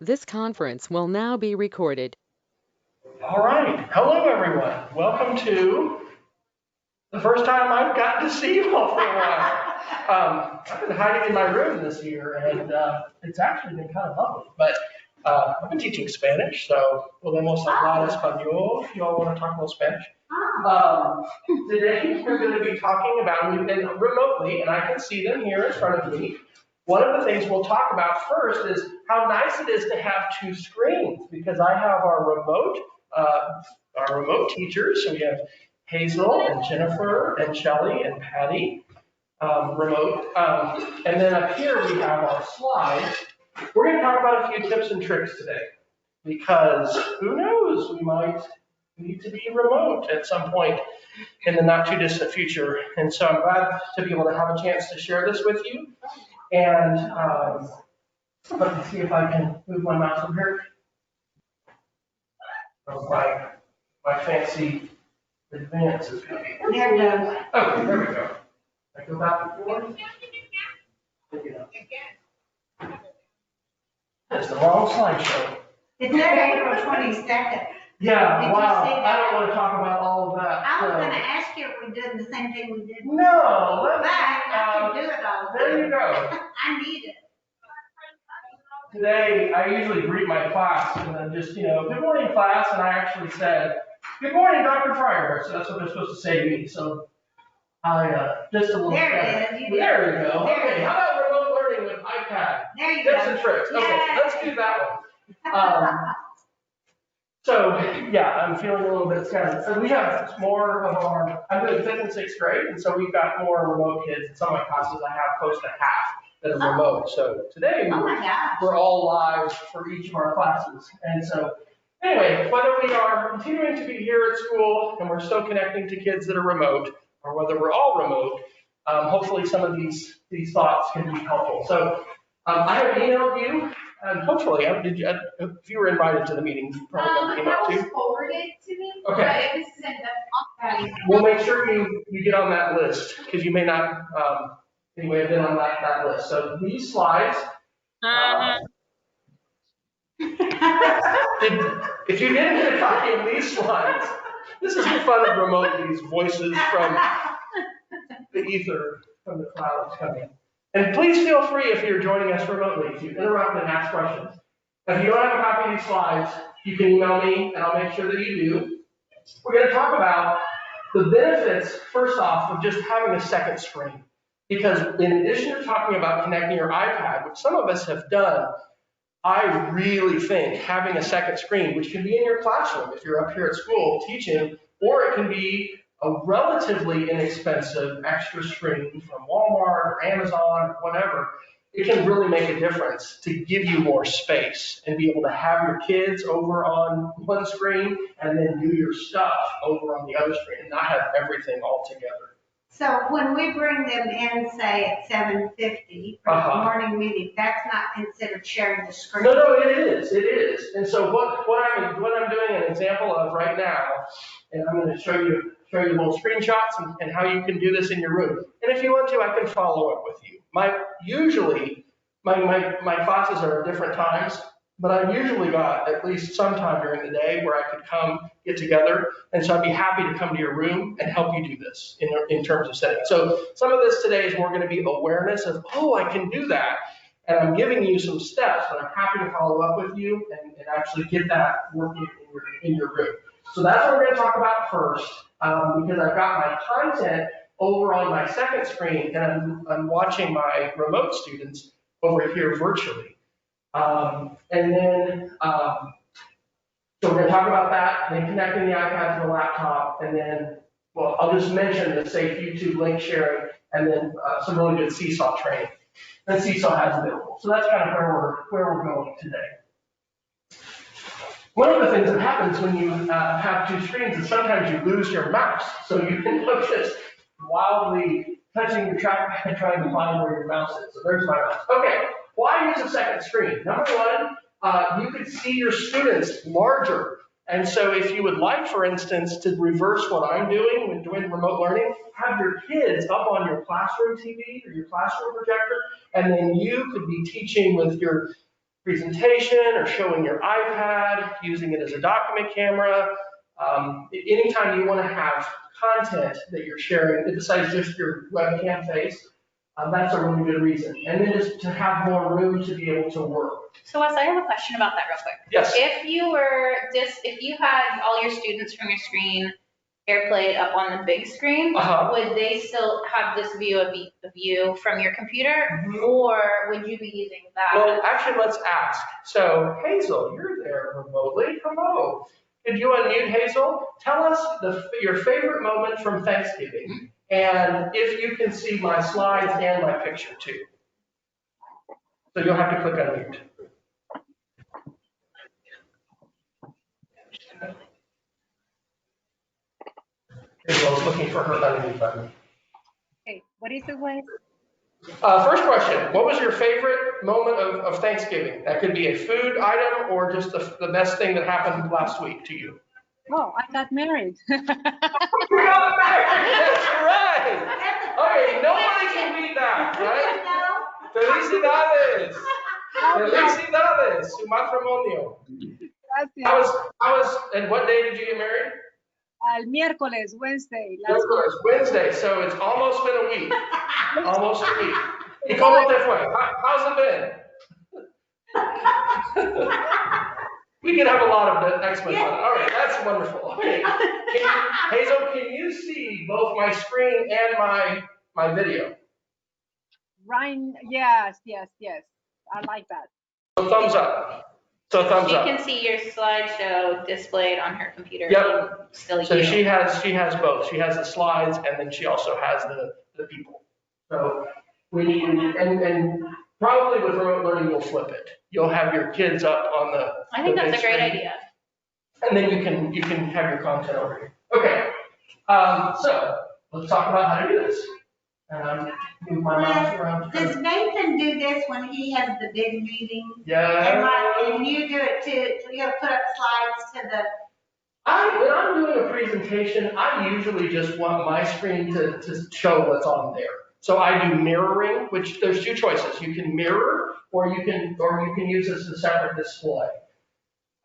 This conference will now be recorded. All right. Hello, everyone. Welcome to the first time I've gotten to see you all for a while. I've been hiding in my room this year, and it's actually been kind of lovely. But I've been teaching Spanish, so podemos hablar español if you all want to talk about Spanish. Today, we're going to be talking about, we've been remotely, and I can see them here in front of me. One of the things we'll talk about first is how nice it is to have two screens, because I have our remote teachers. So we have Hazel and Jennifer and Shelly and Patty remote. And then up here we have our slides. We're going to talk about a few tips and tricks today, because who knows, we might need to be remote at some point in the not too distant future. And so I'm glad to be able to have a chance to share this with you. And let me see if I can move my mouse over here. Oh, my fancy advance is going to be. There it goes. Oh, there we go. I go back and forth. That's the wrong slideshow. It's April 22nd. Yeah, Did you wow. see that? I don't want to talk about all of that. I was going to ask you if we did the same thing we did. No, But I can do it all. there you go. I need it. Today, I usually greet my class and then just, good morning, class. And I actually said, good morning, Dr. Fryer. So that's what they're supposed to say to me. So I just a little. There it is. There you go. There Okay, how about remote learning with iPad? There you Tips go. and tricks. Okay, Yay. let's do that one. So yeah, I'm feeling a little bit scattered. So we have more of I'm doing 5th and 6th grade, and so we've got more remote kids. In some of my classes, I have close to half that are remote. So today, Oh my gosh. we're all live for each of our classes. And so anyway, whether we are continuing to be here at school and we're still connecting to kids that are remote, or whether we're all remote, hopefully some of these thoughts can be helpful. So I have emailed you. And hopefully, if you were invited to the meeting, you probably got the email too. Forwarded to me. Okay. But if this is in the We'll make sure you get on that list, because you may not anyway have been on that list. So these slides, if you didn't get a copy of these slides, this is the fun of remote, these voices from the ether, from the clouds coming. And please feel free, if you're joining us remotely, to interrupt and ask questions. If you don't have a copy of these slides, you can email me, and I'll make sure that you do. We're going to talk about the benefits, first off, of just having a second screen. Because in addition to talking about connecting your iPad, which some of us have done, I really think having a second screen, which can be in your classroom if you're up here at school teaching, or it can be a relatively inexpensive extra screen from Walmart or Amazon or whatever, it can really make a difference to give you more space and be able to have your kids over on one screen and then do your stuff over on the other screen and not have everything all together. So when we bring them in, say at 7:50 for the morning meeting, that's not considered sharing the screen? No, it is. And so what I'm doing an example of right now, and I'm going to show you little screenshots and how you can do this in your room. And if you want to, I can follow up with you. Usually my classes are at different times, but I've usually got at least some time during the day where I could come get together. And so I'd be happy to come to your room and help you do this in terms of setting. So some of this today is more going to be awareness of, I can do that. And I'm giving you some steps, but I'm happy to follow up with you and actually get that working in your room. So that's what we're going to talk about first, because I've got my content over on my second screen, and I'm watching my remote students over here virtually. So we're going to talk about that, then connecting the iPad to the laptop, and then, I'll just mention the safe YouTube link sharing, and then some really good Seesaw training that Seesaw has available. So that's kind of where we're going today. One of the things that happens when you have two screens is sometimes you lose your mouse. So you can look just wildly touching your trackpad trying to find where your mouse is. So there's my mouse. Okay, why use a second screen? Number one, you could see your students larger. And so if you would like, for instance, to reverse what I'm doing when doing remote learning, have your kids up on your classroom TV or your classroom projector, and then you could be teaching with your presentation or showing your iPad, using it as a document camera. Anytime you want to have content that you're sharing, besides just your webcam face, that's a really good reason. And then just to have more room to be able to work. So Wes, I have a question about that real quick. Yes. If you had all your students from your screen AirPlayed up on the big screen, would they still have this view of you from your computer, or would you be using that? Well, actually, let's ask. So, Hazel, you're there remotely. Hello. Could you unmute, Hazel? Tell us your favorite moment from Thanksgiving, and if you can see my slides and my picture too. So you'll have to click unmute. Hazel's looking for her unmute button. Okay, what is the way? First question, what was your favorite moment of Thanksgiving? That could be a food item or just the best thing that happened last week to you. Oh, I got married. You got married! That's right! Okay, nobody can beat that, right? Felicidades! Felicidades! Su matrimonio. And what day did you get married? Al miércoles, Wednesday. Wednesday, so it's almost been a week. Almost a week. ¿Y cómo te fue? How's it been? We can have a lot of explanations. All right, that's wonderful. Okay. Hazel, can you see both my screen and my video? Right, yes. I like that. So thumbs up. So thumbs up. She can see your slideshow displayed on her computer. Yep. Still So you. she has both. She has the slides and then she also has the people. So and probably with remote learning you'll flip it. You'll have your kids up on the. I think that's a great screen. idea. And then you can have your content over here. Okay. So let's talk about how to do this. Move my mouse around. Does Nathan do this when he has the big meeting? Yeah. And you do it too, so you'll put up slides to the. When I'm doing a presentation, I usually just want my screen to show what's on there. So I do mirroring, which there's two choices. You can mirror, or you can use this as a separate display.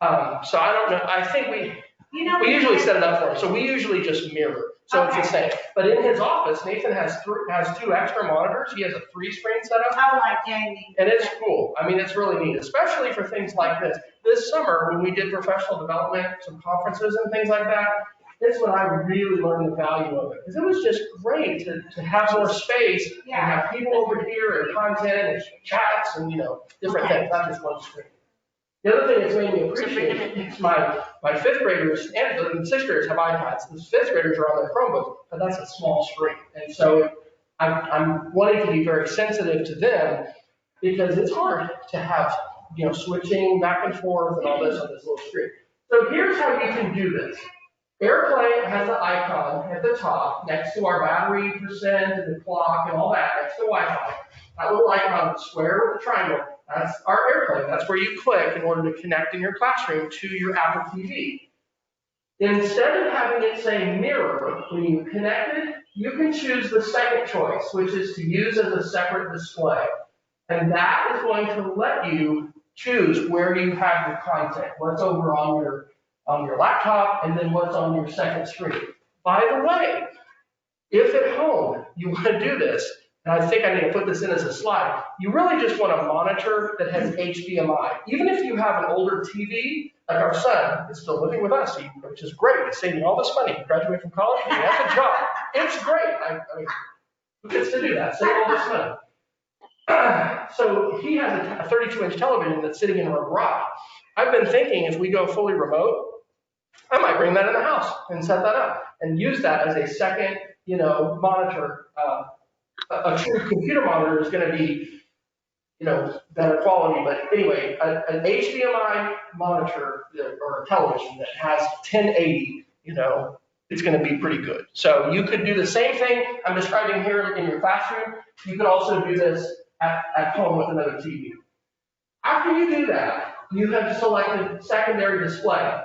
So I don't know. I think we usually set it up for him. So we usually just mirror. So it's the same. But in his office, Nathan has two extra monitors. He has a 3-screen setup. Oh, like Jamie. And it's cool. I mean, it's really neat, especially for things like this. This summer, when we did professional development, some conferences and things like that, this is when I really learned the value of it. Because it was just great to have more space and have people over here and content and chats and, different things, not just one screen. The other thing that's made me appreciate it is my 5th graders and the 6th graders have iPads. The 5th graders are on their Chromebooks, but that's a small screen. And so I'm wanting to be very sensitive to them because it's hard to have, switching back and forth and all this on this little screen. So here's how you can do this. AirPlay has an icon at the top next to our battery percent and the clock and all that next to Wi-Fi. That little icon, the square with the triangle, that's our AirPlay. That's where you click in order to connect in your classroom to your Apple TV. Instead of having it say mirror, when you connect it, you can choose the second choice, which is to use as a separate display. And that is going to let you choose where you have your content, what's over on your laptop, and then what's on your second screen. By the way, if at home you want to do this, and I think I need to put this in as a slide, you really just want a monitor that has HDMI. Even if you have an older TV, like our son is still living with us, which is great. He's saving all this money. He graduated from college, he has a job. It's great. I mean, who gets to do that? Save all this money. So he has a 32-inch television that's sitting in our garage. I've been thinking if we go fully remote, I might bring that in the house and set that up and use that as a second, monitor. A true computer monitor is going to be, better quality. But anyway, an HDMI monitor or a television that has 1080, it's going to be pretty good. So you could do the same thing I'm describing here in your classroom. You could also do this at home with another TV. After you do that, you have selected secondary display.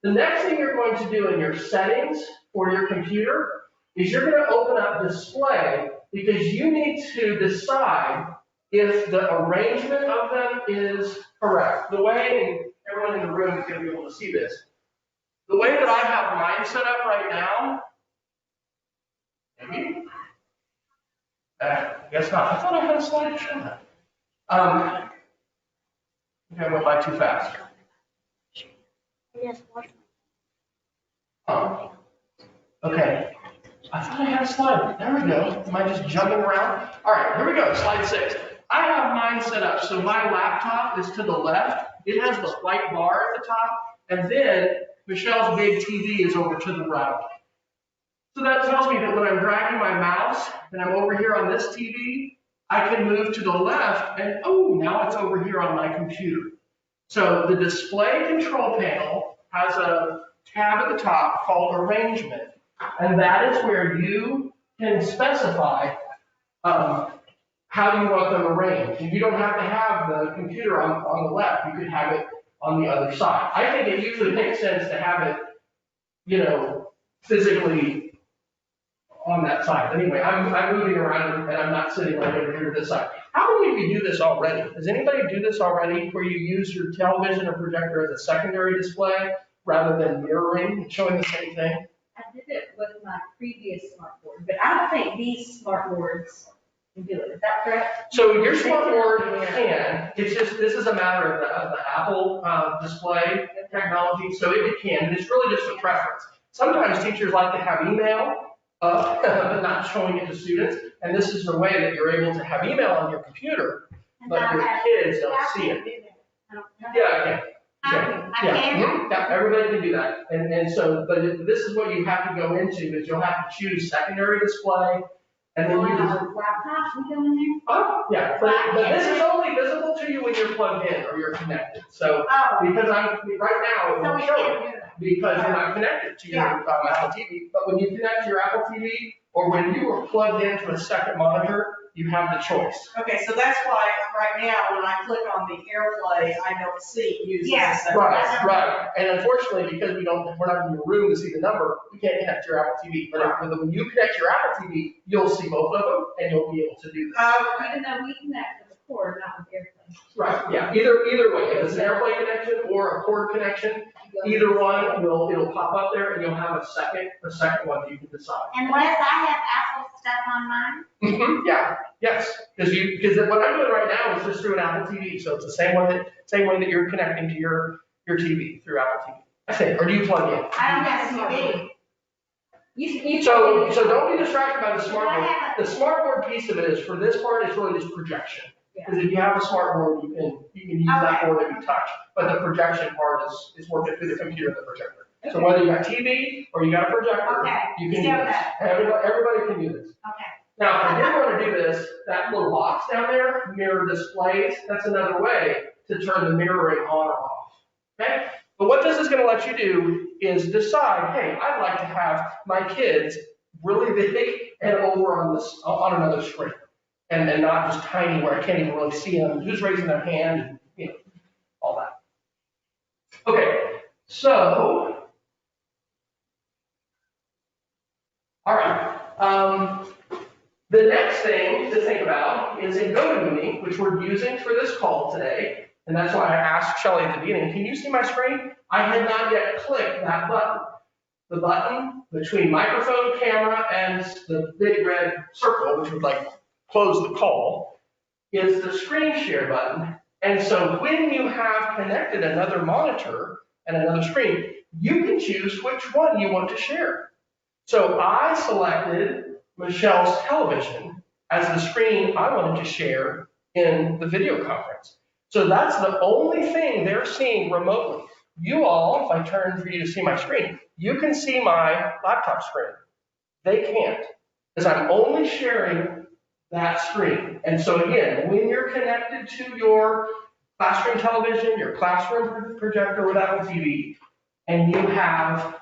The next thing you're going to do in your settings for your computer is you're going to open up display because you need to decide if the arrangement of them is correct. The way, and everyone in the room is going to be able to see this, the way that I have mine set up right now, maybe? I guess not. I thought I had a slide to show that. Okay, I went by too fast. Oh. Okay. I thought I had a slide. There we go. Am I just jumping around? All right, here we go. Slide 6. I have mine set up so my laptop is to the left. It has the white bar at the top, and then Michelle's big TV is over to the right. So that tells me that when I'm dragging my mouse and I'm over here on this TV, I can move to the left and, oh, now it's over here on my computer. So the display control panel has a tab at the top called Arrangement, and that is where you can specify how you want them arranged. And you don't have to have the computer on the left. You could have it on the other side. I think it usually makes sense to have it, physically on that side. Anyway, I'm moving around and I'm not sitting right over here to this side. How many of you do this already? Does anybody do this already where you use your television or projector as a secondary display rather than mirroring and showing the same thing? I did it with my previous smart board, but I don't think these smart boards can do it. Is that correct? So your smart board can. It's just, this is a matter of the Apple display technology, so it can. And it's really just a preference. Sometimes teachers like to have email, but not showing it to students. And this is the way that you're able to have email on your computer, but your kids don't see it. Yeah, I can. Yeah, everybody can do that. And so, but this is what you have to go into, is you'll have to choose secondary display, and then you just. Laptop, we go in there? Oh, yeah, but this is only visible to you when you're plugged in or you're connected. So, because right now, it won't show it, because you're not connected to your Apple TV. But when you connect to your Apple TV, or when you are plugged into a second monitor, you have the choice. Okay, so that's why right now, when I click on the AirPlay, I don't see using the second. Right. And unfortunately, because we're not in your room to see the number, we can't connect to your Apple TV. But when you connect to your Apple TV, you'll see both of them, and you'll be able to do that. Even though we connect with the cord, not with AirPlay. Right, yeah, either way, if it's an AirPlay connection or a cord connection, either one, it'll pop up there, and you'll have a second one that you can decide. And Wes, I have Apple stuff on mine. Yeah, yes, because what I'm doing right now is just through an Apple TV, so it's the same way that you're connecting to your TV through Apple TV. I think, or do you plug in? I don't have a TV. So don't be distracted by the smart board. The smart board piece of it is, for this part, it's really just projection. Because if you have a smart board, you can use that board that you touch. But the projection part is working through the computer and the projector. So whether you got TV or you got a projector, you can do this. Everybody can do this. Okay. Now, if I did want to do this, that little box down there, mirror displays, that's another way to turn the mirroring on or off. Okay? But what this is going to let you do is decide, hey, I'd like to have my kids really big and over on another screen. And not just tiny where I can't even really see them, who's raising their hand, and all that. Okay, so, all right. The next thing to think about is in GoToMeeting, which we're using for this call today, and that's why I asked Shelly at the beginning, can you see my screen? I had not yet clicked that button. The button between microphone, camera, and the big red circle, which would close the call, is the screen share button. And so when you have connected another monitor and another screen, you can choose which one you want to share. So I selected Michelle's television as the screen I wanted to share in the video conference. So that's the only thing they're seeing remotely. You all, if I turn for you to see my screen, you can see my laptop screen. They can't, because I'm only sharing that screen. And so again, when you're connected to your classroom television, your classroom projector with Apple TV, and you have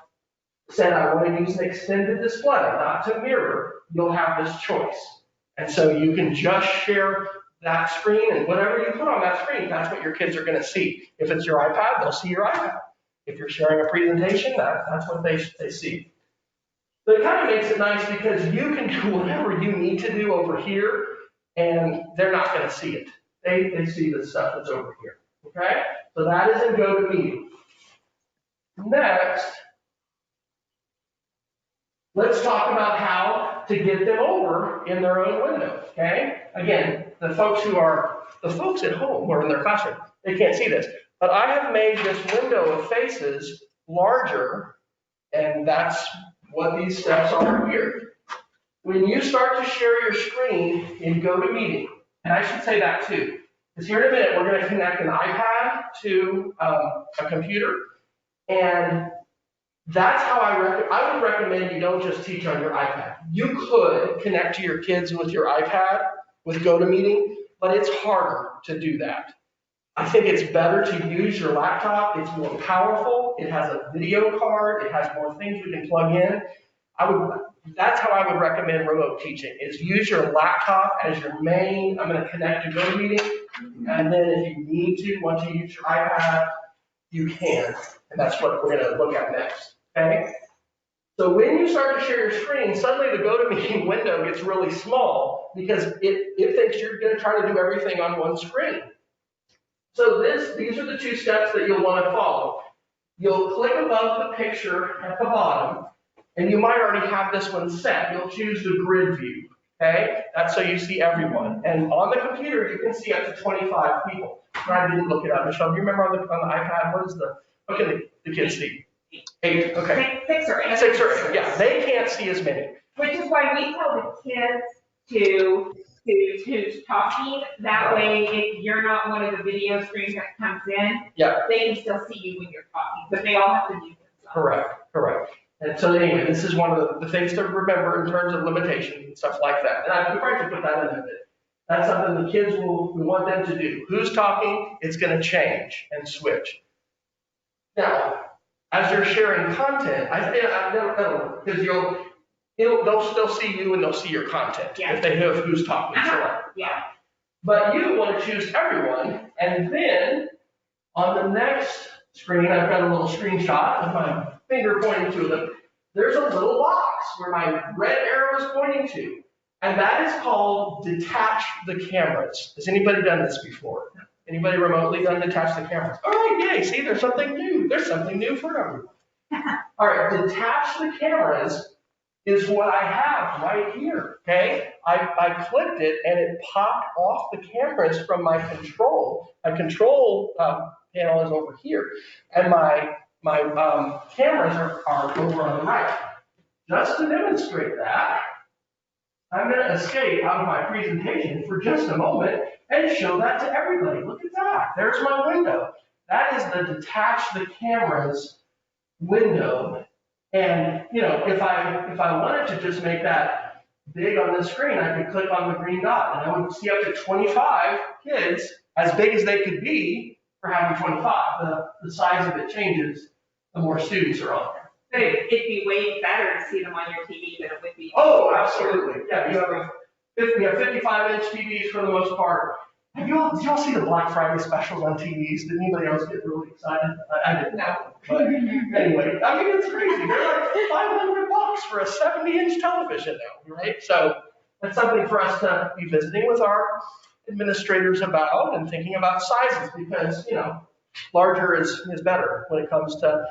said, I want to use an extended display, not to mirror, you'll have this choice. And so you can just share that screen, and whatever you put on that screen, that's what your kids are going to see. If it's your iPad, they'll see your iPad. If you're sharing a presentation, that's what they see. But it kind of makes it nice because you can do whatever you need to do over here and they're not going to see it. They see the stuff that's over here. Okay? So that is in GoToMeeting. Next, let's talk about how to get them over in their own window. Okay? Again, the folks at home or in their classroom, they can't see this. But I have made this window of faces larger, and that's what these steps are here. When you start to share your screen in GoToMeeting, and I should say that too, because here in a minute we're going to connect an iPad to a computer, and that's how I would recommend you don't just teach on your iPad. You could connect to your kids with your iPad with GoToMeeting, but it's harder to do that. I think it's better to use your laptop. It's more powerful. It has a video card. It has more things we can plug in. That's how I would recommend remote teaching, is use your laptop as your main. I'm going to connect to GoToMeeting, and then if you need to, once you use your iPad, you can. And that's what we're going to look at next. Okay? So when you start to share your screen, suddenly the GoToMeeting window gets really small because it thinks you're going to try to do everything on one screen. So these are the two steps that you'll want to follow. You'll click above the picture at the bottom, and you might already have this one set. You'll choose the grid view, okay? That's so you see everyone. And on the computer, you can see up to 25 people. I didn't look it up. Michelle, do you remember on the iPad, what can the kids see? 8, okay. 6 or 8. 6 or 8, yeah. They can't see as many. Which is why we tell the kids to who's talking. That way, if you're not one of the video screens that comes in, they can still see you when you're talking, but they all have to mute themselves. Correct. And so anyway, this is one of the things to remember in terms of limitations and stuff like that. And I'm afraid to put that in a bit. That's something the kids we want them to do. Who's talking? It's going to change and switch. Now, as you're sharing content, because they'll still see you and they'll see your content if they know who's talking. Yeah. But you want to choose everyone, and then on the next screen, I've got a little screenshot with my finger pointing to them. There's a little box where my red arrow is pointing to, and that is called Detach the Cameras. Has anybody done this before? Anybody remotely done Detach the Cameras? All right, yay, see, there's something new. There's something new for everyone. All right, Detach the Cameras is what I have right here, okay? I clicked it, and it popped off the cameras from my control. My control panel is over here, and my cameras are over on the right. Just to demonstrate that, I'm going to escape out of my presentation for just a moment and show that to everybody. Look at that. There's my window. That is the Detach the Cameras window. And, if I wanted to just make that big on the screen, I could click on the green dot, and I would see up to 25 kids, as big as they could be for having 25. The size of it changes the more students are on there. But it'd be way better to see them on your TV than it would be. Oh, absolutely. Yeah, we have 55-inch TVs for the most part. Did y'all see the Black Friday specials on TVs? Did anybody else get really excited? I didn't know. But anyway, it's crazy. They're like $500 for a 70-inch television now, right? So that's something for us to be visiting with our administrators about and thinking about sizes, because, larger is better when it comes to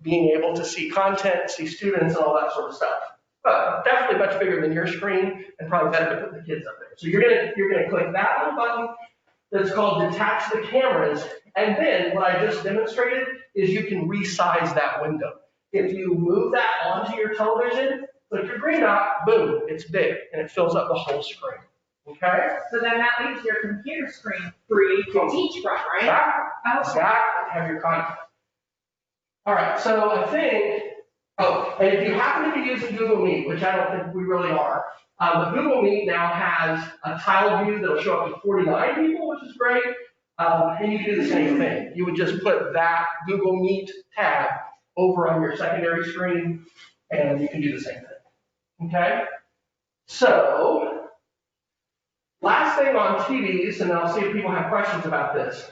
being able to see content, see students, and all that sort of stuff. But definitely much bigger than your screen, and probably better to put the kids up there. So you're gonna click that little button that's called Detach the Cameras, and then what I just demonstrated is you can resize that window. If you move that onto your television, click your green dot, boom, it's big, and it fills up the whole screen. Okay? So then that leaves your computer screen free to teach from, right? Exactly. Have your content. All right, so I think, and if you happen to be using Google Meet, which I don't think we really are, but Google Meet now has a tile view that'll show up to 49 people, which is great, and you do the same thing. You would just put that Google Meet tab over on your secondary screen, and you can do the same thing, okay? So, last thing on TVs, and I'll see if people have questions about this.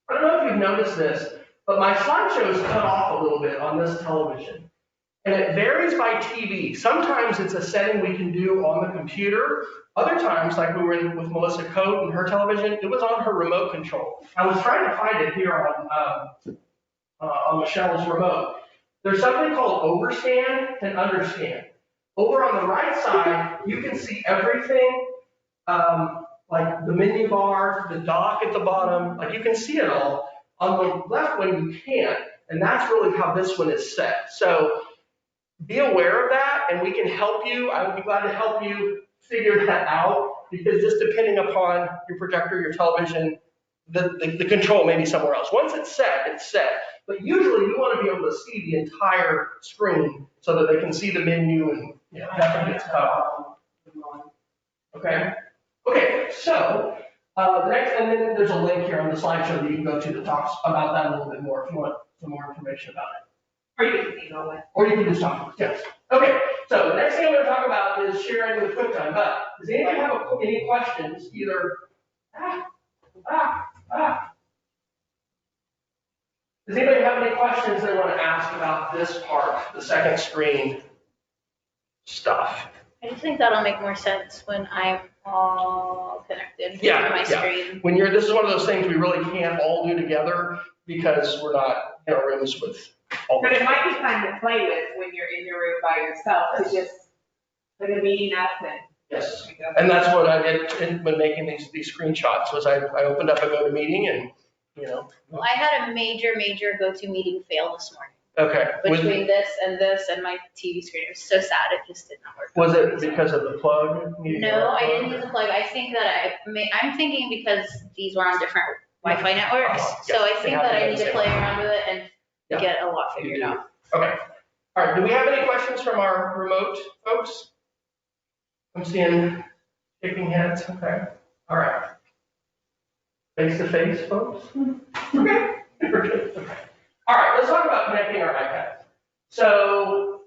I don't know if you've noticed this, but my slideshow is cut off a little bit on this television. And it varies by TV. Sometimes it's a setting we can do on the computer. Other times, like we were in with Melissa Coate and her television, it was on her remote control. I was trying to find it here on Michelle's remote. There's something called overscan and underscan. Over on the right side, you can see everything, like the menu bar, the dock at the bottom, like you can see it all. On the left one, you can't, and that's really how this one is set. So be aware of that, and we can help you. I would be glad to help you figure that out, because just depending upon your projector, your television, the control may be somewhere else. Once it's set, it's set. But usually we want to be able to see the entire screen so that they can see the menu and nothing gets cut off. Okay? Okay, so the next, and then there's a link here on the slideshow that you can go to that talks about that a little bit more if you want some more information about it. Or you can email it. Or you can just talk, yes. Okay, so the next thing I'm going to talk about is sharing with QuickTime. But does anybody have any questions? Either, Does anybody have any questions they want to ask about this part, the second screen stuff? I just think that'll make more sense when I'm all connected to my screen. When this is one of those things we really can't all do together because we're not in our rooms with all. But it might be fun to play with when you're in your room by yourself, to just put a meeting up and. Yes, and that's what I did when making these screenshots. Was I opened up a GoToMeeting and Well, I had a major GoToMeeting fail this morning. Okay. Between this and my TV screen, it was so sad. It just did not work. Was it because of the plug? No, I didn't use the plug. I think that I'm thinking because these were on different Wi-Fi networks. So I think that I need to play around with it and get a lot figured out. Okay. All right. Do we have any questions from our remote folks? I'm seeing shaking heads. Okay. All right. Face to face, folks? Okay. Okay. All right, let's talk about connecting our iPad. So,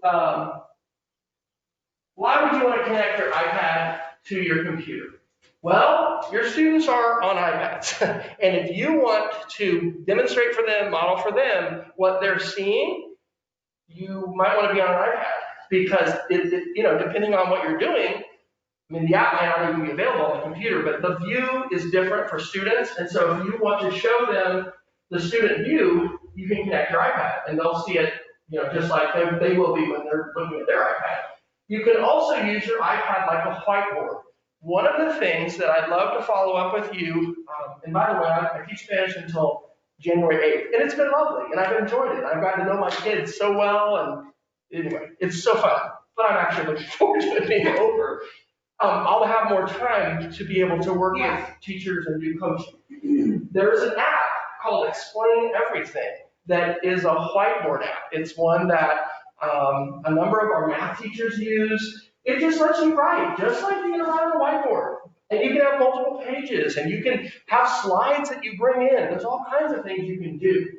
why would you want to connect your iPad to your computer? Well, your students are on iPads. And if you want to demonstrate for them, model for them what they're seeing, you might want to be on an iPad. Because, depending on what you're doing, the app might not even be available on the computer, but the view is different for students. And so if you want to show them the student view, you can connect your iPad and they'll see it, just like they will be when they're looking at their iPad. You can also use your iPad like a whiteboard. One of the things that I'd love to follow up with you, and by the way, I teach Spanish until January 8th, and it's been lovely, and I've enjoyed it. I've gotten to know my kids so well, and anyway, it's so fun. But I'm actually looking forward to it being over. I'll have more time to be able to work with teachers and do coaching. There's an app called Explain Everything that is a whiteboard app. It's one that a number of our math teachers use. It just lets you write, just like you can write on a whiteboard. And you can have multiple pages, and you can have slides that you bring in. There's all kinds of things you can do.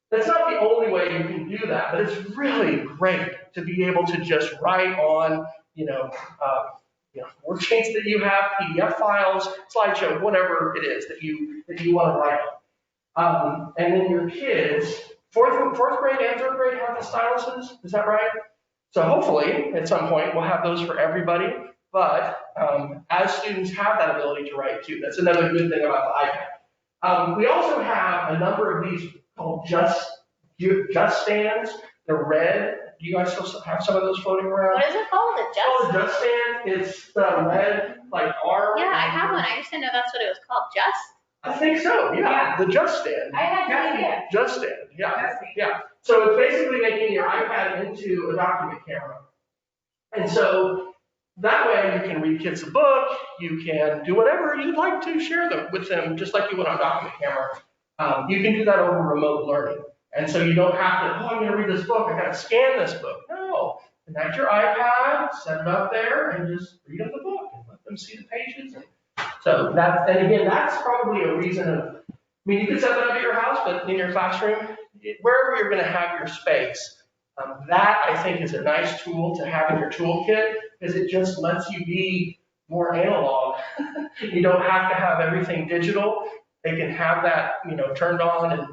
That's not the only way you can do that, but it's really great to be able to just write on, worksheets that you have, PDF files, slideshow, whatever it is that you want to write on. And then your kids, fourth grade and third grade have the styluses, is that right? So hopefully at some point we'll have those for everybody. But as students have that ability to write too, that's another good thing about the iPad. We also have a number of these called Just Stands. They're red. Do you guys still have some of those floating around? What is it called? Oh, the Just Stand. It's the red, arm. Yeah, I have one. I just didn't know that's what it was called. Just? I think so, yeah. The Just Stand. I had no idea. Just Stand, yeah. Yeah. So it's basically making your iPad into a document camera. And so that way you can read kids a book, you can do whatever you'd like to share them with them, just like you would on a document camera. You can do that over remote learning. And so you don't have to, I'm going to read this book, I got to scan this book. No, connect your iPad, set it up there, and just read up the book and let them see the pages. So and again, that's probably a reason of, you could set that up at your house, but in your classroom, wherever you're going to have your space, that I think is a nice tool to have in your toolkit, because it just lets you be more analog. You don't have to have everything digital. They can have that, turned on, and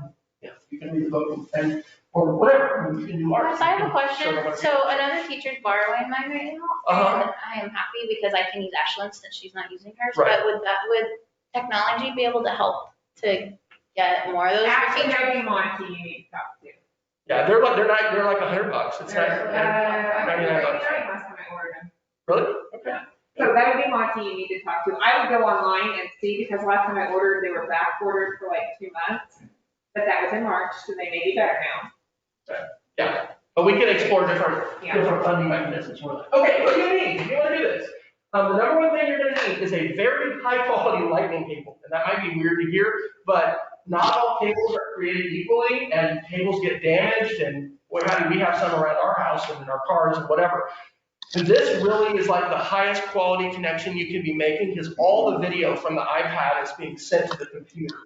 you can read the book and or whatever. I mean, you can do art. Yes, I have a question. Show them So another teacher's borrowing mine right now, and I am happy because I can use Ashlyn's since she's not using hers. Right. But would technology be able to help to get more of those? Actually, Debbie Monty, you need to talk to. Yeah, they're like $100. It's I think $99. last time I ordered them. Really? Okay. So that would be Monty you need to talk to. I would go online and see, because last time I ordered, they were back ordered for like 2 months. But that was in March, so they may be better now. Yeah, but we can explore different funding mechanisms for that. Okay, what do you need? If you want to do this, the number one thing you're going to need is a very high quality lightning cable. And that might be weird to hear, but not all cables are created equally, and cables get damaged, and we have some around our house and in our cars and whatever. And this really is like the highest quality connection you can be making, because all the video from the iPad is being sent to the computer.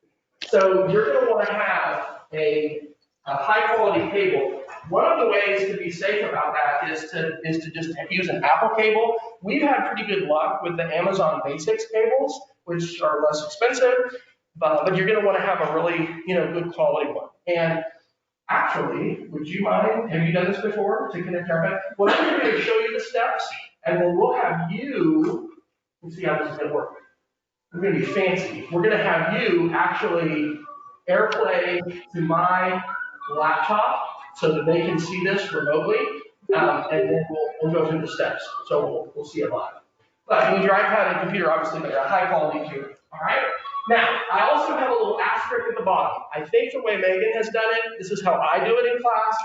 So you're going to want to have a high quality cable. One of the ways to be safe about that is to just use an Apple cable. We've had pretty good luck with the Amazon Basics cables, which are less expensive, but you're going to want to have a really good quality one. And actually, would you mind, have you done this before to connect your iPad? What I'm going to do is show you the steps, and then we'll have you, let's see how this is going to work. We're going to be fancy. We're going to have you actually AirPlay to my laptop so that they can see this remotely, and then we'll go through the steps. So we'll see it live. But you need your iPad and computer, obviously, but they're a high quality too. All right? Now, I also have a little asterisk at the bottom. I think the way Megan has done it, this is how I do it in class.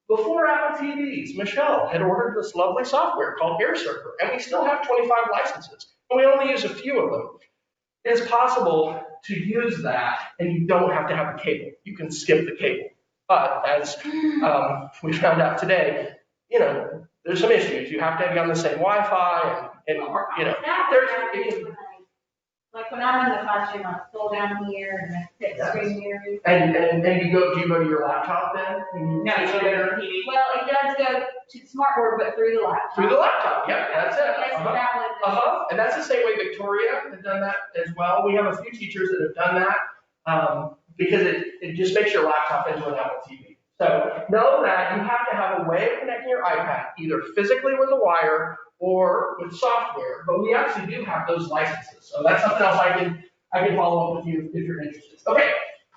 Before Apple TVs, Michelle had ordered this lovely software called AirServer, and we still have 25 licenses, and we only use a few of them. It is possible to use that, and you don't have to have the cable. You can skip the cable. But as we found out today, there's some issues. You have to be on the same Wi-Fi, and like when I'm in the classroom, I scroll down here and I hit the screen here. And do you go to your laptop then? No, it's there. Well, it does go to the smartboard, but through the laptop. Through the laptop, yeah, that's it. Yes, that And that's the same way Victoria has done that as well. We have a few teachers that have done that because it just makes your laptop into an Apple TV. So know that you have to have a way of connecting your iPad, either physically with a wire or with software, but we actually do have those licenses. So that's something else I can follow up with you if you're interested. Okay,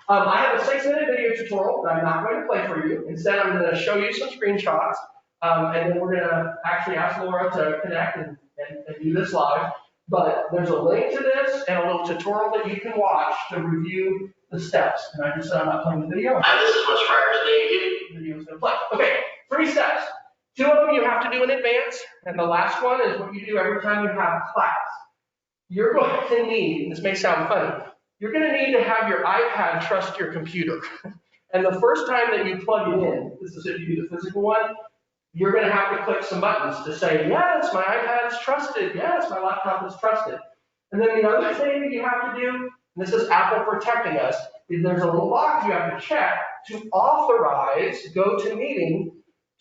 I have a 6-minute video tutorial that I'm not going to play for you. Instead, I'm going to show you some screenshots, and then we're going to actually ask Laura to connect and do this live. But there's a link to this and a little tutorial that you can watch to review the steps. And I just said I'm not playing the video. This is what Fryer's the video is going to play. Okay, 3 steps. 2 of them you have to do in advance, and the last one is what you do every time you have class. You're going to need, this may sound funny, you're going to need to have your iPad trust your computer. And the first time that you plug it in, this is if you do the physical one, you're going to have to click some buttons to say, yes, my iPad is trusted, yes, my laptop is trusted. And then the other thing that you have to do, and this is Apple protecting us, is there's a little box you have to check to authorize GoToMeeting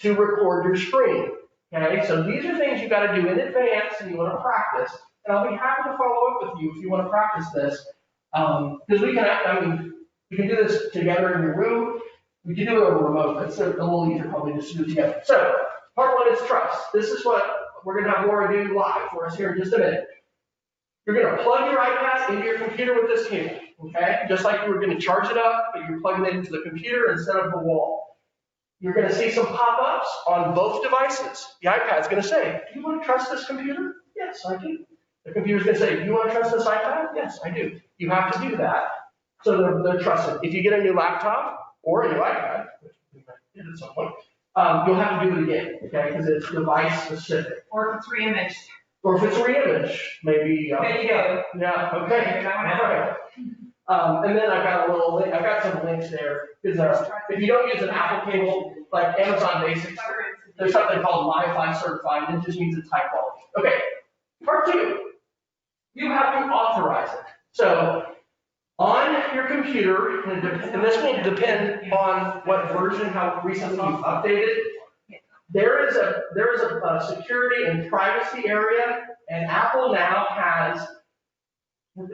to record your screen. Okay, so these are things you got to do in advance and you want to practice. And I'll be happy to follow up with you if you want to practice this. Because we can do this together in your room. We can do it over remote. It's a little easier probably just to do it together. So part 1 is trust. This is what we're going to have Laura do live for us here in just a minute. You're going to plug your iPad into your computer with this cable. Okay, just like you were going to charge it up, but you're plugging it into the computer instead of the wall. You're going to see some pop-ups on both devices. The iPad's going to say, do you want to trust this computer? Yes, I do. The computer's going to say, do you want to trust this iPad? Yes, I do. You have to do that. So they're trusted. If you get a new laptop or a new iPad, which we might get at some point, you'll have to do it again, okay, because it's device specific. Or if it's re-imaged. Or if it's re-image, maybe. There you go. Yeah, okay. And then I've got some links there. Because if you don't use an Apple cable, like Amazon Basics, there's something called Wi-Fi certified, and it just means it's high quality. Okay, part 2, you have to authorize it. So on your computer, and this will depend on what version, how recently you've updated, there is a security and privacy area, and Apple now has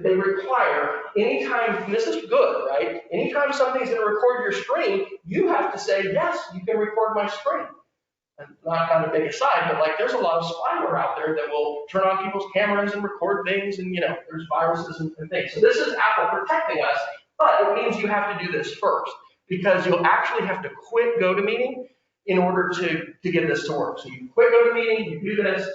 they require anytime, and this is good, right? Anytime something's going to record your screen, you have to say, yes, you can record my screen. And not on a big aside, but like there's a lot of spyware out there that will turn on people's cameras and record things, and there's viruses and things. So this is Apple protecting us, but it means you have to do this first, because you'll actually have to quit GoToMeeting in order to get this to work. So you quit GoToMeeting, you do this,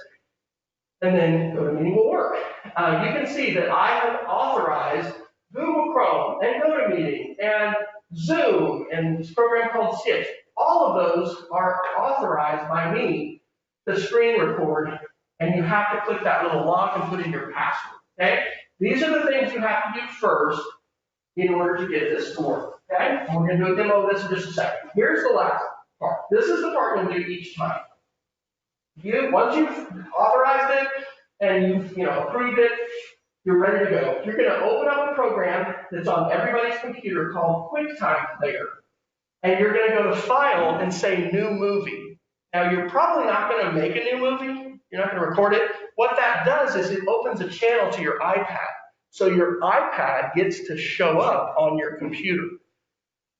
and then GoToMeeting will work. You can see that I have authorized Google Chrome and GoToMeeting and Zoom and this program called Sketch. All of those are authorized by me to screen record, and you have to click that little lock and put in your password, okay? These are the things you have to do first in order to get this to work, okay? And we're going to do a demo of this in just a second. Here's the last part. This is the part we'll do each time. Once you've authorized it and you've approved it, you're ready to go. You're going to open up a program that's on everybody's computer called Quicktime Player. And you're going to go to File and say New Movie. Now, you're probably not going to make a new movie. You're not going to record it. What that does is it opens a channel to your iPad. So your iPad gets to show up on your computer.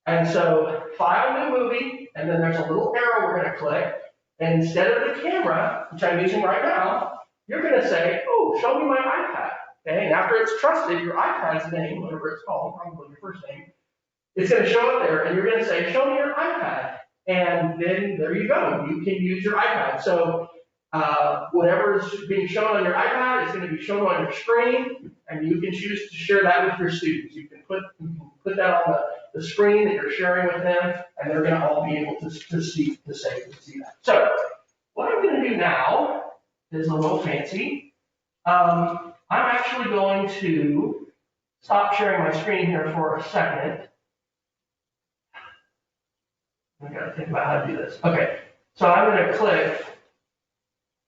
And so, File New Movie, and then there's a little arrow we're going to click. And instead of the camera, which I'm using right now, you're going to say, oh, show me my iPad. Okay? And after it's trusted, your iPad's name, whatever it's called, probably your first name, it's going to show up there, and you're going to say, show me your iPad. And then there you go. You can use your iPad. So whatever is being shown on your iPad is going to be shown on your screen, and you can choose to share that with your students. You can put that on the screen that you're sharing with them, and they're going to all be able to see that. So what I'm going to do now is a little fancy. I'm actually going to stop sharing my screen here for a second. I gotta think about how to do this. Okay, so I'm gonna click,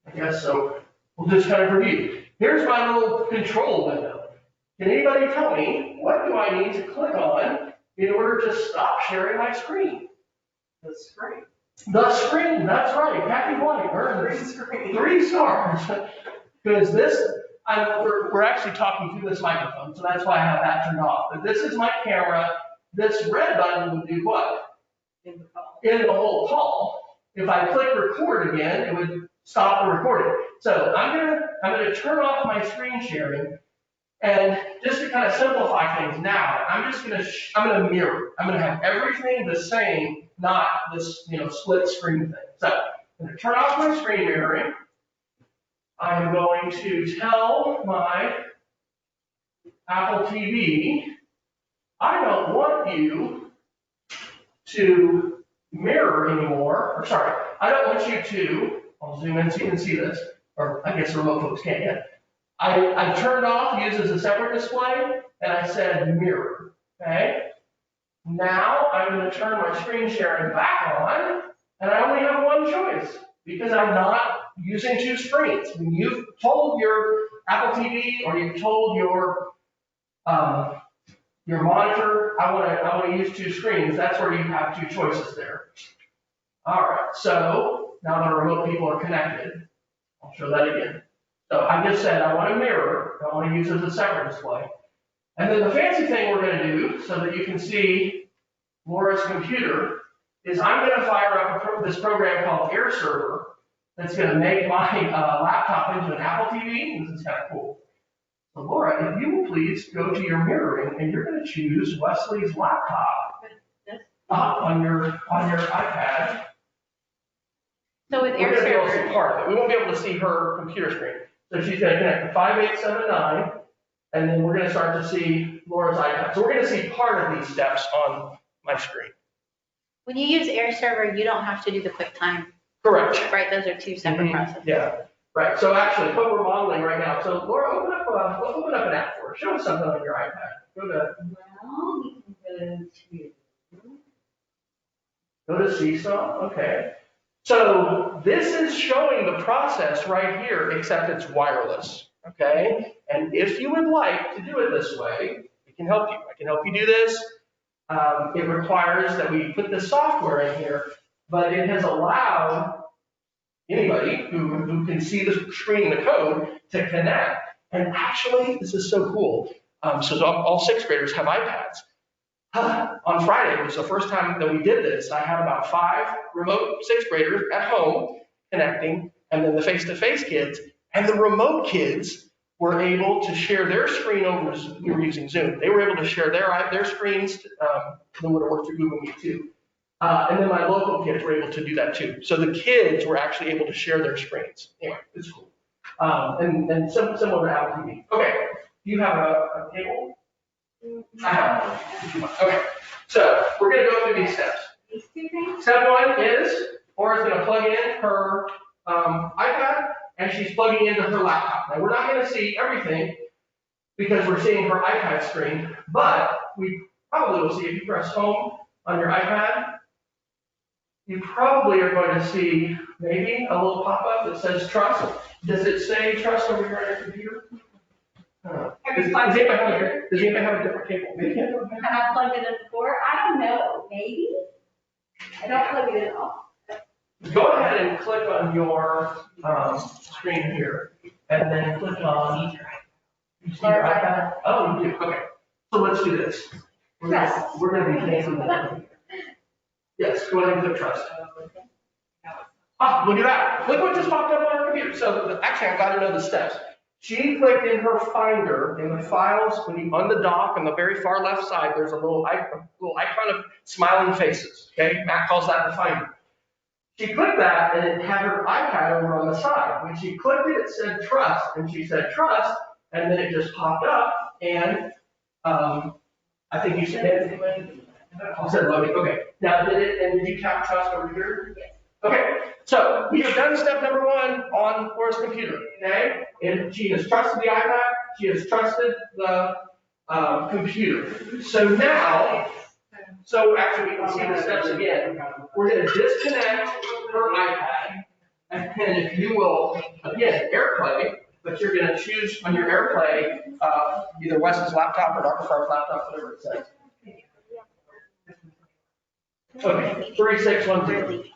I guess so. We'll just kind of review. Here's my little control window. Can anybody tell me what do I need to click on in order to stop sharing my screen? The screen. The screen, that's right. Kathy White earned 3 stars. Because this, we're actually talking through this microphone, so that's why I have that turned off. But this is my camera. This red button would do what? In the whole call. If I click record again, it would stop the recording. So I'm gonna turn off my screen sharing, and just to kind of simplify things now, I'm gonna mirror. I'm gonna have everything the same, not this split screen thing. So I'm gonna turn off my screen mirroring. I'm going to tell my Apple TV, I don't want you to mirror anymore, or sorry, I don't want you to, I'll zoom in so you can see this, or I guess the remote folks can't yet. I turned off use as a separate display, and I said mirror, okay? Now I'm going to turn my screen sharing back on, and I only have one choice, because I'm not using 2 screens. When you've told your Apple TV, or you've told your monitor, I want to use 2 screens, that's where you have 2 choices there. All right, so now the remote people are connected. I'll show that again. So I just said I want to mirror, I want to use it as a separate display. And then the fancy thing we're going to do, so that you can see Laura's computer, is I'm going to fire up this program called Air Server that's going to make my laptop into an Apple TV. This is kind of cool. So Laura, if you will please go to your mirroring, and you're going to choose Wesley's laptop on your iPad. So with Air We're going to be able to Server, see part of it. We won't be able to see her computer screen. So she's going to connect to 5879, and then we're going to start to see Laura's iPad. So we're going to see part of these steps on my screen. when you use Air Server, you don't have to do the QuickTime. Correct. Right, those are 2 separate processes. Yeah. Right. So actually, what we're modeling right now. So Laura, open up an app for us. Show us something on your iPad. Well, we can Go to Seesaw. Okay. So this is showing the process right here, except it's wireless. Okay. And if you would like to do it this way, we can help you. I can help you do this. It requires that we put the software in here, but it has allowed anybody who can see the screen, the code, to connect. And actually, this is so cool. So all sixth graders have iPads. On Friday, it was the first time that we did this. I had about 5 remote sixth graders at home connecting, and then the face-to-face kids. And the remote kids were able to share their screen over, we were using Zoom. They were able to share their screens, they would have worked through Google Meet too. And then my local kids were able to do that too. So the kids were actually able to share their screens. Anyway, it's cool. And similar to Apple TV. Okay, do you have a cable? I have. Okay, so we're gonna go through these steps. These 2 things? Step 1 is Laura's gonna plug in her iPad, and she's plugging into her laptop. Now we're not gonna see everything because we're seeing her iPad screen, but we probably will see if you press home on your iPad. You probably are going to see maybe a little pop-up that says trust. Does it say trust over here on your computer? Does anybody have a different cable? Maybe. Have I plugged it in before? I don't know, maybe? I don't plug it in all. Go ahead and click on your screen here, and then click on. You see your iPad? Oh, you do. Okay. So let's do this. We're going to be facing that. Yes. Go ahead and click trust. Ah, look at that. Look what just popped up on our computer. So actually, I've got to know the steps. She clicked in her Finder in the files. When you on the dock on the very far left side, there's a little icon of smiling faces. Okay, Matt calls that the Finder. She clicked that, and it had her iPad over on the side. When she clicked it, it said trust, and she said trust, and then it just popped up, and I think you said it. You said loading. Okay. Now, did you tap trust over here? Yes. Okay. So we have done step number 1 on Laura's computer. Okay. And she has trusted the iPad. She has trusted the computer. So now. So actually, we can see the steps again. We're going to disconnect her iPad, and then if you will, again, AirPlay, but you're going to choose on your AirPlay either Wes's laptop or Dr. Farr's laptop, whatever it says. Okay, 3610.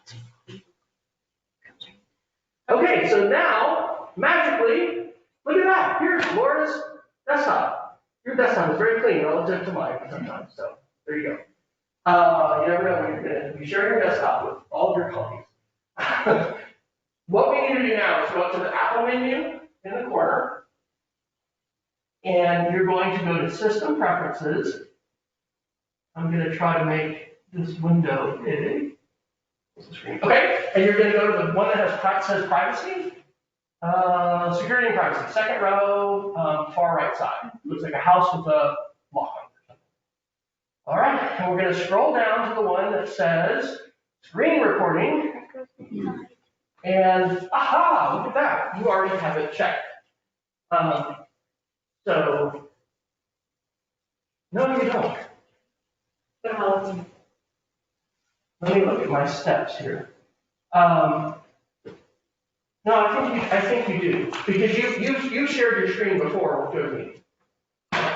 Okay, so now, magically, look at that. Here's Laura's desktop. Your desktop is very clean relative to mine sometimes, so there you go. You never know when you're going to be sharing your desktop with all of your colleagues. What we need to do now is go up to the Apple menu in the corner, and you're going to go to System Preferences. I'm going to try to make this window big. Okay, and you're going to go to the one that says Privacy, Security and Privacy, second row, far right side. Looks like a house with a lock on it. All right, and we're going to scroll down to the one that says Screen Recording. And aha, look at that. You already have it checked. So, no, you don't. Let me look at my steps here. No, I think you do, because you shared your screen before with GoToMeeting.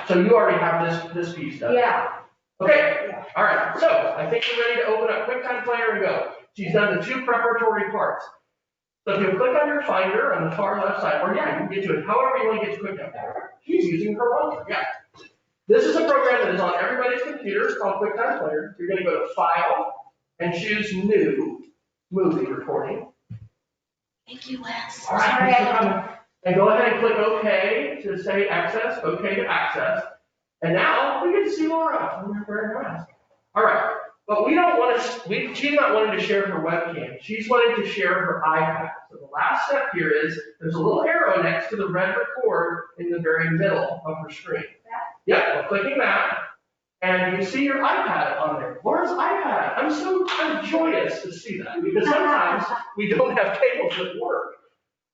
So you already have this piece done. Yeah. Okay. Yeah. All right. So I think you're ready to open up QuickTime Player and go. She's done the 2 preparatory parts. So if you click on your Finder on the far left side, or yeah, you can get to it however you want to get to QuickTime Player. She's using her own. Yeah. This is a program that is on everybody's computer. It's called QuickTime Player. You're going to go to File and choose New Movie Recording. Thank you, Wes. All right. And go ahead and click OK to say access. OK to access. And now we get to see Laura wearing her mask. All right. But we don't want to, she's not wanting to share her webcam. She's wanting to share her iPad. So the last step here is there's a little arrow next to the red record in the very middle of her screen. Yeah, we're clicking that. And you see your iPad on there. Laura's iPad. I'm joyous to see that because sometimes we don't have cables that work.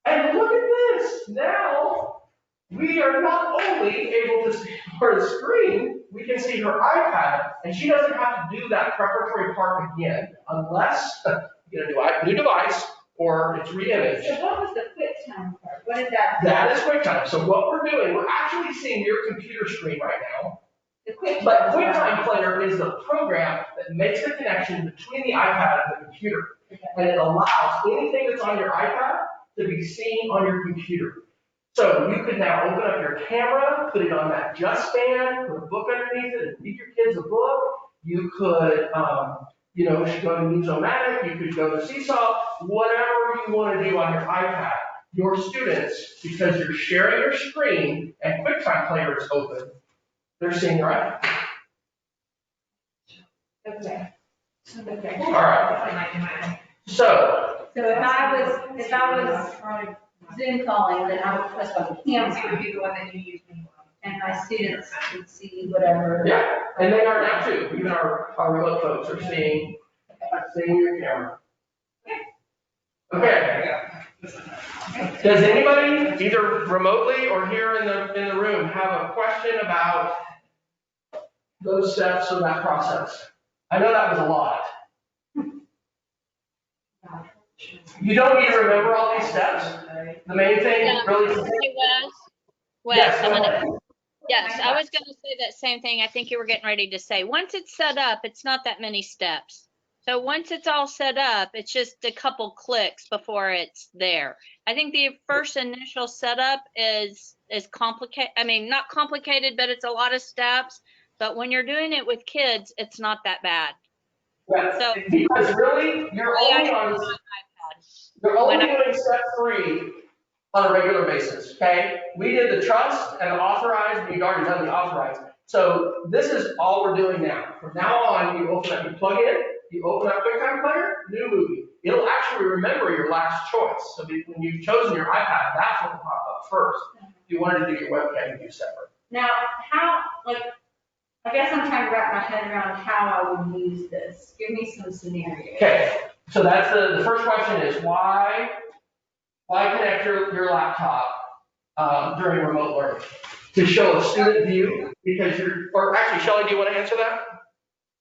And look at this. Now we are not only able to see her screen, we can see her iPad, and she doesn't have to do that preparatory part again unless you get a new device or it's re-imaged. So what was the QuickTime part? What is that? That is QuickTime. So what we're doing, we're actually seeing your computer screen right now. But QuickTime Player is the program that makes the connection between the iPad and the computer. And it allows anything that's on your iPad to be seen on your computer. So you could now open up your camera, put it on that Just Stand, put a book underneath it, and read your kids a book. You could, go to Musomatic, you could go to Seesaw, whatever you want to do on your iPad. Your students, because you're sharing your screen and QuickTime Player is open, they're seeing your iPad. Okay. Okay. All right. So if I was Zoom calling, then I would press on the camera. Would be the one that you use anyway. And my students would see whatever. yeah, and they are now too. Even our remote folks are seeing your camera. Okay. Does anybody, either remotely or here in the room, have a question about those steps of that process? I know that was a lot. You don't need to remember all these steps. The main thing really. Wes, Yes, I'm go gonna, ahead. yes, I was gonna say that same thing. I think you were getting ready to say. Once it's set up, it's not that many steps. So once it's all set up, it's just a couple clicks before it's there. I think the first initial setup is complicated. I mean, not complicated, but it's a lot of steps. But when you're doing it with kids, it's not that bad. Yeah. So Because really, you're only doing step 3 on a regular basis, okay? We did the trust and the authorized, we've already done the authorized. So this is all we're doing now. From now on, you plug in, you open up QuickTime Player, new movie. It'll actually remember your last choice. So when you've chosen your iPad, that's what will pop up first. If you wanted to do your webcam, you do separate. Now, I guess I'm trying to wrap my head around how I would use this. Give me some scenarios. Okay, so that's the first question is why connect your laptop during remote learning? To show a student view, because or actually, Shelley, do you want to answer that?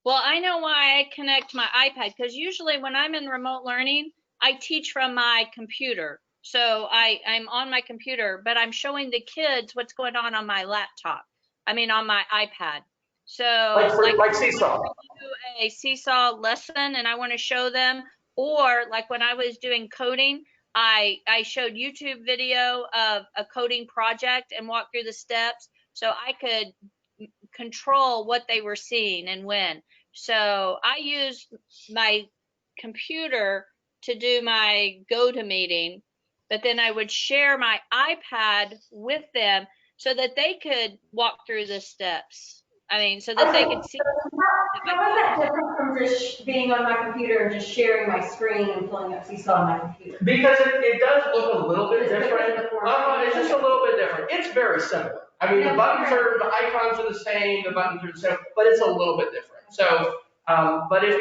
well, I know why I connect my iPad, because usually when I'm in remote learning, I teach from my computer. So I'm on my computer, but I'm showing the kids what's going on my laptop. I mean, on my iPad. So like Seesaw. Do a Seesaw lesson and I want to show them, or like when I was doing coding, I showed YouTube video of a coding project and walked through the steps so I could control what they were seeing and when. So I used my computer to do my GoToMeeting, but then I would share my iPad with them so that they could walk through the steps. I mean, so that they could see. How is that different from just being on my computer and just sharing my screen and pulling up Seesaw on my computer? Because it does look a little bit different. It's just a little bit different. It's very similar. I mean, the icons are the same, the buttons are the same, but it's a little bit different. So, but if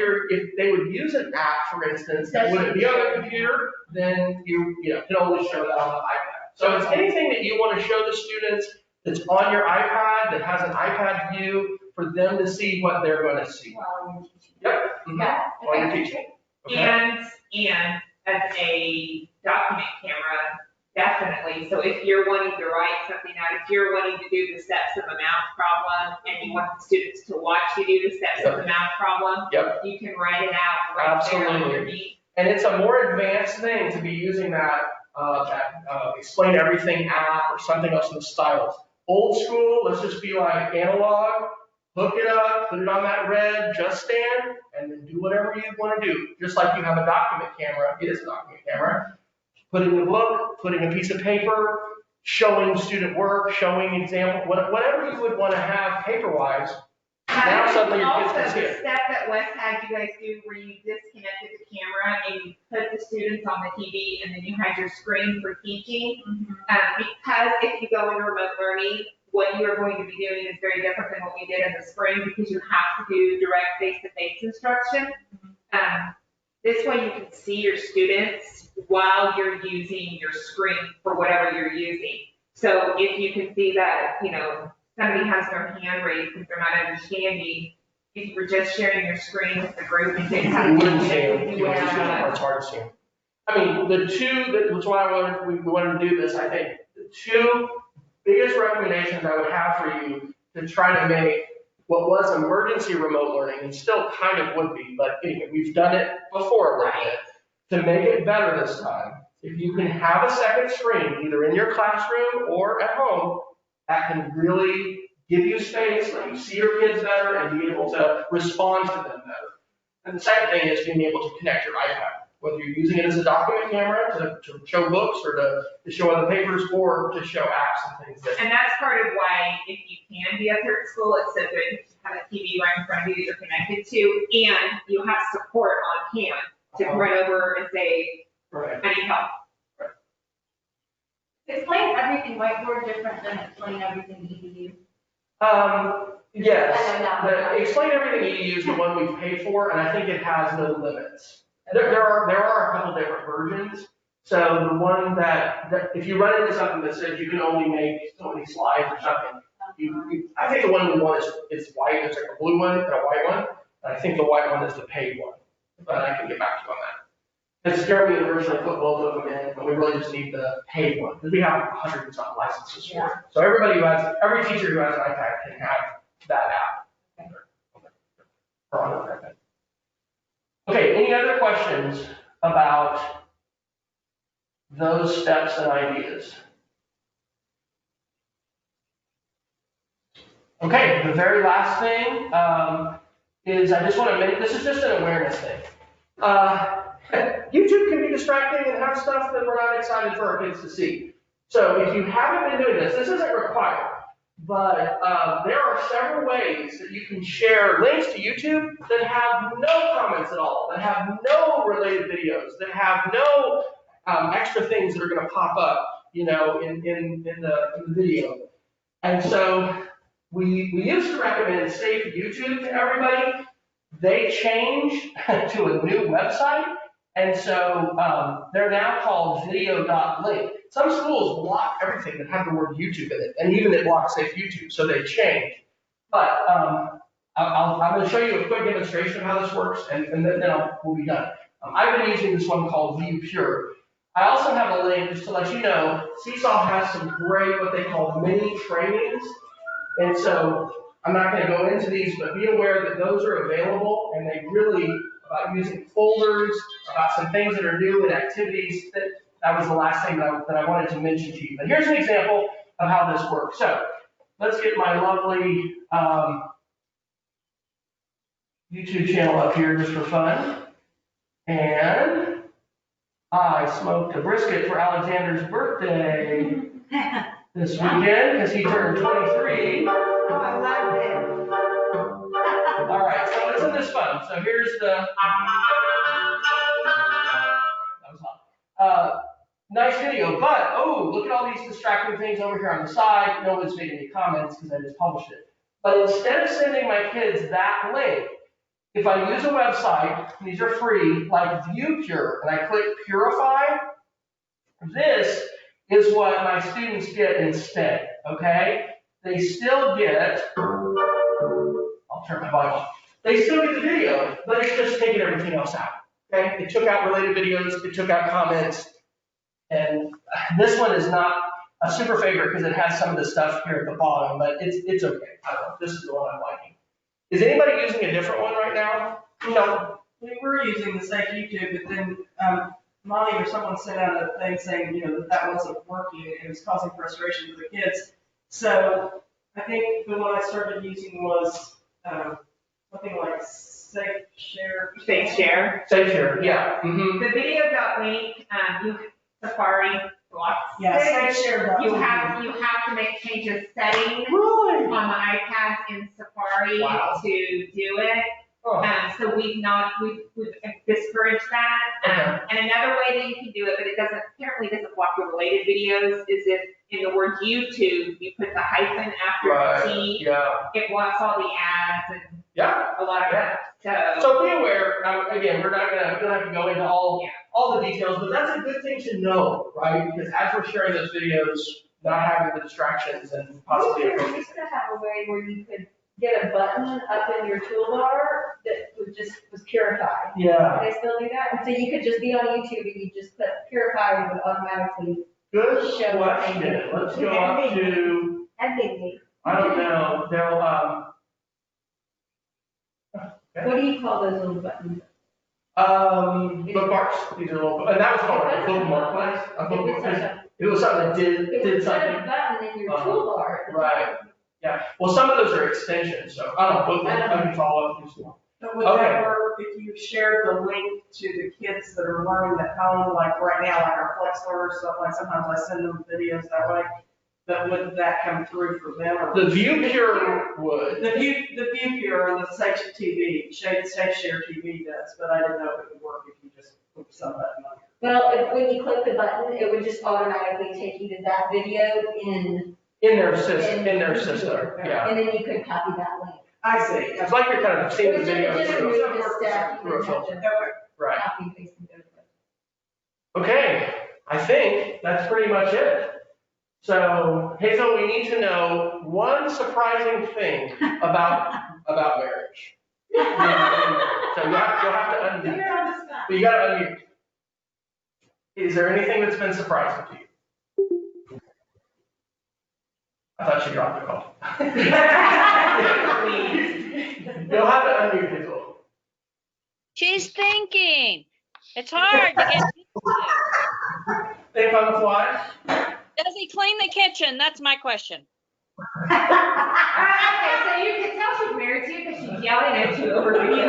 they would use an app, for instance, that wouldn't be on the computer, then you can only show that on the iPad. So it's anything that you want to show the students that's on your iPad, that has an iPad view, for them to see what they're going to see. While you're teaching. Yep. Mm-hmm. While you're teaching. Okay. And as a document camera, definitely. So if you're wanting to write something out, if you're wanting to do the steps of a math problem and you want the students to watch you do the steps of the math problem, you can write it out right there underneath. And it's a more advanced thing to be using that explain everything app or something else in the styles. Old school, let's just be like analog, hook it up, put it on that red Just Stand, and then do whatever you want to do. Just like you have a document camera, it is a document camera. Putting a book, putting a piece of paper, showing student work, showing example, whatever you would want to have paper-wise. Now something your kids can see. Also, the step that Wes had you guys do where you disconnected the camera and you put the students on the TV and then you had your screen for teaching. Because if you go into remote learning, what you are going to be doing is very different than what we did in the spring because you have to do direct face-to-face instruction. This way you can see your students while you're using your screen for whatever you're using. So if you can see that, somebody has their hand raised because they're not understanding, if you were just sharing your screen with the group and didn't have to it's hard to see. I mean, that's why we wanted to do this. I think the two biggest recommendations I would have for you to try to make what was emergency remote learning, and still kind of would be, but anyway, we've done it before a little bit, to make it better this time If you can have a second screen, either in your classroom or at home, that can really give you space, let you see your kids better, and be able to respond to them better. And the second thing is being able to connect your iPad, whether you're using it as a document camera to show books or to show other papers or to show apps and things. And that's part of why, if you can be up there at school, it's so good to have a TV right in front of you that you're connected to, and you have support on hand to run over and say, I need help. Explain everything whiteboard different than explain everything EDU. Yes, the Explain Everything EDU is the one we've paid for, and I think it has no limits. There are a couple different versions. So the one that if you run into something that says you can only make so many slides or something, I think the one we want is white. It's like a blue one and a white one. And I think the white one is the paid one, but I can get back to you on that. Because Jeremy originally put both of them in, but we really just need the paid one because we have 100 and something licenses for it. So every teacher who has an iPad can have that app. Okay, any other questions about those steps and ideas? Okay, the very last thing is I just want to make, this is just an awareness thing. YouTube can be distracting and have stuff that we're not excited for our kids to see. So if you haven't been doing this isn't required, but there are several ways that you can share links to YouTube that have no comments at all, that have no related videos, that have no extra things that are going to pop up, in the video. And so we used to recommend Safe YouTube to everybody. They changed to a new website, and so they're now called video.link. Some schools block everything that have the word YouTube in it, and even it blocks Safe YouTube, so they changed. But I'm going to show you a quick demonstration of how this works, and then we'll be done. I've been using this one called View Pure. I also have a link just to let you know, Seesaw has some great, what they call mini trainings, and so I'm not going to go into these, but be aware that those are available, and they really, about using folders, about some things that are new and activities, that was the last thing that I wanted to mention to you. But here's an example of how this works. So let's get my lovely YouTube channel up here just for fun. And I smoked a brisket for Alexander's birthday this weekend because he turned 23. I love it. All right, so isn't this fun? So here's the, that was hot. Nice video, but, oh, look at all these distracting things over here on the side. No one's made any comments because I just published it. But instead of sending my kids that link, if I use a website, and these are free, like ViewPure, and I click Purify, this is what my students get instead, okay? They still get, I'll turn my volume off. They still get the video, but it's just taking everything else out, okay? It took out related videos, it took out comments, and this one is not a super favorite because it has some of the stuff here at the bottom, but it's okay. I don't know, this is the one I'm liking. Is anybody using a different one right now? No. We were using the same YouTube, but then Molly or someone sent out a thing saying, that wasn't working and it was causing frustration for the kids. So I think the one I started using was something like Safe Share. Safe Share. Safe Share, yeah. Mm-hmm. The video.link, Safari blocks. Yeah, Safe Share. You have to make changes settings Really? on the iPads in Safari to do it. Oh. So we've discouraged that. And another way that you can do it, but it apparently doesn't block the related videos, is if in the word YouTube you put the hyphen after the T. Yeah. It blocks all the ads and a lot of that. So be aware. Again, we don't have to go into all the details, but that's a good thing to know, right? Because as we're sharing those videos, not having the distractions and possibly. We used to have a way where you could get a button up in your toolbar that was purify. Yeah. Can I still do that? And so you could just be on YouTube and you just click purify and it would automatically Good show question. Let's go up to, I don't know, they'll, What do you call those little buttons? Bookmarks. These are little, and that was called a bookmark. It was something that did something. It was a button in your toolbar. Right. Yeah. Well, some of those are extensions, so I don't know. Bookmark. I can follow up with this one. But would that work if you shared the link to the kids that are learning at home, like right now, like our Flex Learner stuff, like sometimes I send them videos that way, but would that come through for them? Or The ViewPure would. The ViewPure and the Safe TV, Safe Share TV does, but I didn't know if it would work if you just put some button on it. Well, when you click the button, it would just automatically take you to that video in their system, yeah. And then you could copy that link. I see. It's like you're kind of seeing the video through a filter. Okay. Right. Copy and paste and go to it. Okay, I think that's pretty much it. So, Hazel, we need to know one surprising thing about marriage. So you'll have to unmute. You're on the spot. But you got to unmute. Is there anything that's been surprising to you? I thought she dropped the call. You'll have to unmute, Hazel. She's thinking. It's hard to get used to. Think on the fly. Does he clean the kitchen? That's my question. Okay, so you can tell she's married to you because she's yelling at you over video.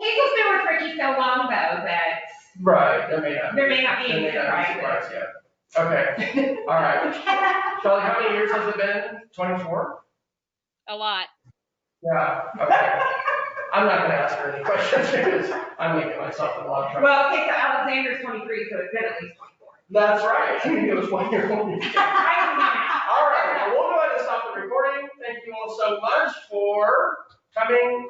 Hazel's been with Ricky so long though that. Right, there may not be any surprise yet. Okay, all right. Charlie, how many years has it been? 24? A lot. Yeah, okay. I'm not gonna ask her any questions because I'm making myself in a lot of trouble. Well, okay, so Alexander's 23, so it's been at least 24. That's right, I think it was 1 year old. All right, well, we'll go ahead and stop the recording. Thank you all so much for coming.